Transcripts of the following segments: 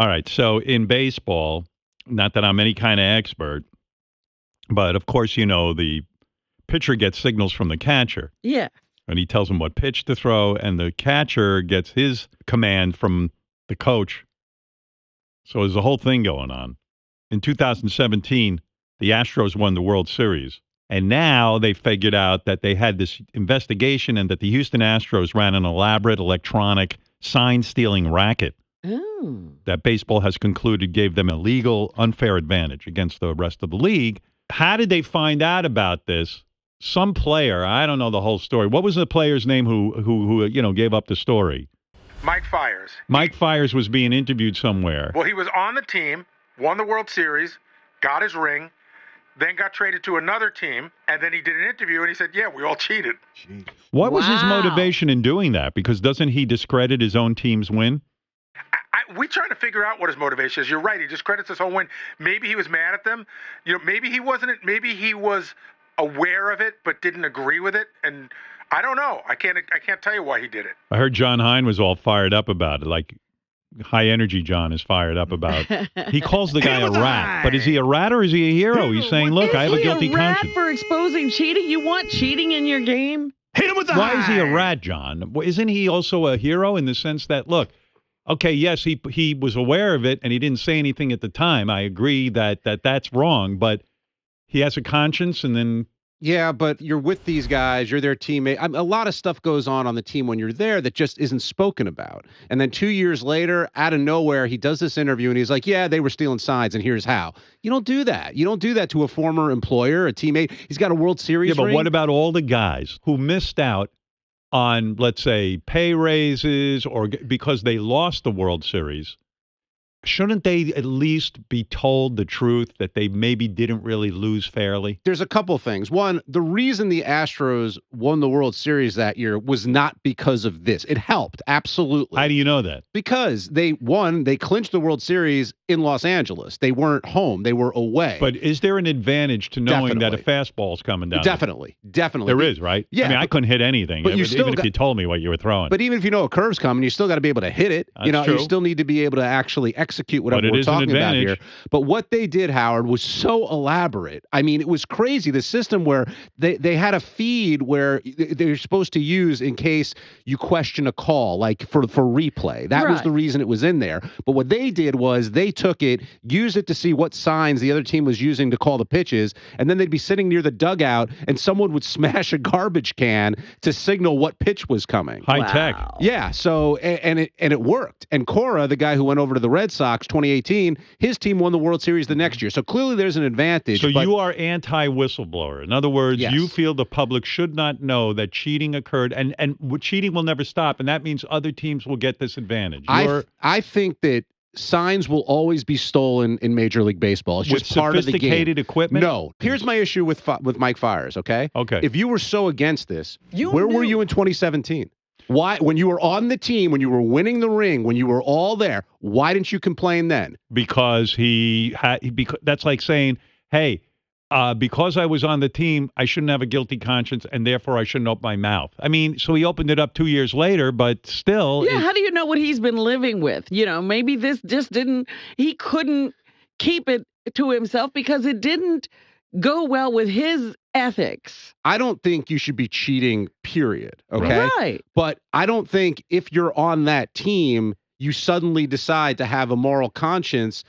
All right. So in baseball, not that I'm any kind of expert, but of course, the pitcher gets signals from the catcher. Yeah. And he tells him what pitch to throw, and the catcher gets his command from the coach. So there's a whole thing going on. In 2017, the Astros won the World Series. And now they figured out that they had this investigation and that the Houston Astros ran an elaborate electronic sign-stealing racket that baseball has concluded gave them a legal, unfair advantage against the rest of the league. How did they find out about this? Some player, I don't know the whole story. What was the player's name who gave up the story? Mike Fiers. Mike Fiers was being interviewed somewhere. Well, he was on the team, won the World Series, got his ring, then got traded to another team, and then he did an interview, and he said, yeah, we all cheated. Jeez. What was his motivation in doing that? Because doesn't he discredit his own team's win? We trying to figure out what his motivation is. You're right. He discredits his whole win. Maybe he was mad at them. Maybe he wasn't. Maybe he was aware of it but didn't agree with it. And I don't know. I can't tell you why he did it. I heard Jon Hein was all fired up about it. Like high energy John is fired up about. He calls the guy a rat. But is he a rat or is he a hero? He's saying, look, I have a guilty conscience. Is he a rat for exposing cheating? You want cheating in your game? Hit him with the Why is he a rat, John? Isn't he also a hero in the sense that, look, okay, yes, he was aware of it and he didn't say anything at the time. I agree that's wrong, but he has a conscience and then... Yeah, but you're with these guys, you're their teammate. A lot of stuff goes on the team when you're there that just isn't spoken about. And then 2 years later, out of nowhere, he does this interview and he's like, yeah, they were stealing signs and here's how. You don't do that. You don't do that to a former employer, a teammate. He's got a World Series ring. What What about all the guys who missed out on, let's say, pay raises or because they lost the World Series? Shouldn't they at least be told the truth that they maybe didn't really lose fairly? There's a couple things. One, the reason the Astros won the World Series that year was not because of this. It helped, absolutely. How do you know that? Because they clinched the World Series in Los Angeles. They weren't home. They were away. But is there an advantage to knowing that a fastball's coming down? Definitely. There is, right? Yeah. I mean, I couldn't hit anything, but even if you told me what you were throwing. But even if you know a curve's coming, you still got to be able to hit it. That's true. You still need to be able to actually execute whatever we're talking about here. But what they did, Howard, was so elaborate. I mean, it was crazy. The system where they had a feed where they're supposed to use in case you question a call, like for replay. That was the reason it was in there. But what they did was they took it, used it to see what signs the other team was using to call the pitches, and then they'd be sitting near the dugout, and someone would smash a garbage can to signal what pitch was coming. High tech. Yeah. So and it worked. And Cora, the guy who went over to the Red Sox 2018, his team won the World Series the next year. So clearly there's an advantage. So you are anti-whistleblower. In other words, yes. You feel the public should not know that cheating occurred, and cheating will never stop, and that means other teams will get this advantage. I think that signs will always be stolen in Major League Baseball. It's just part of the game. Sophisticated equipment? No. Here's my issue with Mike Fiers, okay? Okay. If you were so against this, where were you in 2017? Why, when you were on the team, when you were winning the ring, when you were all there, why didn't you complain then? Because that's like saying, hey, because I was on the team, I shouldn't have a guilty conscience, and therefore I shouldn't open my mouth. I mean, so he opened it up 2 years later, but still. Yeah, how do you know what he's been living with? Maybe this just he couldn't keep it to himself because it didn't go well with his ethics. I don't think you should be cheating, period. Okay? Right. But I don't think if you're on that team, you suddenly decide to have a moral conscience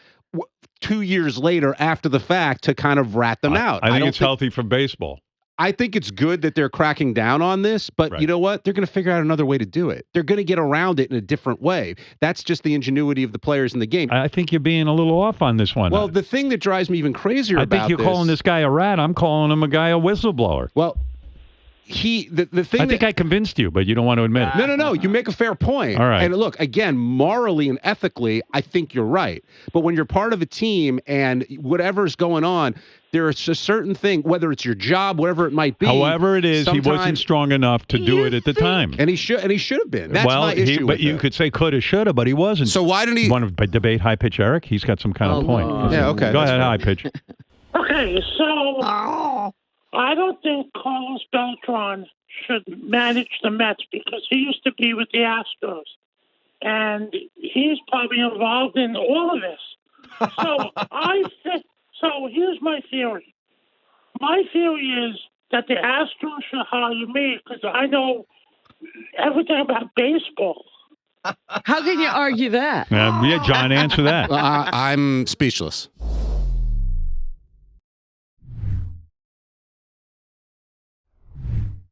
2 years later after the fact to kind of rat them out. I think it's healthy for baseball. I think it's good that they're cracking down on this, but You know what? They're going to figure out another way to do it. They're going to get around it in a different way. That's just the ingenuity of the players in the game. I think you're being a little off on this one. Well, the thing that drives me even crazier about this... I think you're calling this guy a rat. I'm calling him a guy a whistleblower. Well... the thing I think I convinced you, but you don't want to admit it. No. You make a fair point. All right. And look, again, morally and ethically, I think you're right. But when you're part of a team and whatever's going on, there's a certain thing, whether it's your job, whatever it might be. However it is, he wasn't strong enough to do it at the time. And he should have been. That's my issue. But you could say coulda, shoulda, but he wasn't. So why didn't he want to debate high pitch Eric? He's got some kind of point. Yeah, okay. Go ahead, high pitch. Okay, so I don't think Carlos Beltran should manage the Mets because he used to be with the Astros. and he's probably involved in all of this. So here's my theory. My theory is that the Astros should hire me because I know everything about baseball. How can you argue that? Yeah, John, answer that. I'm speechless.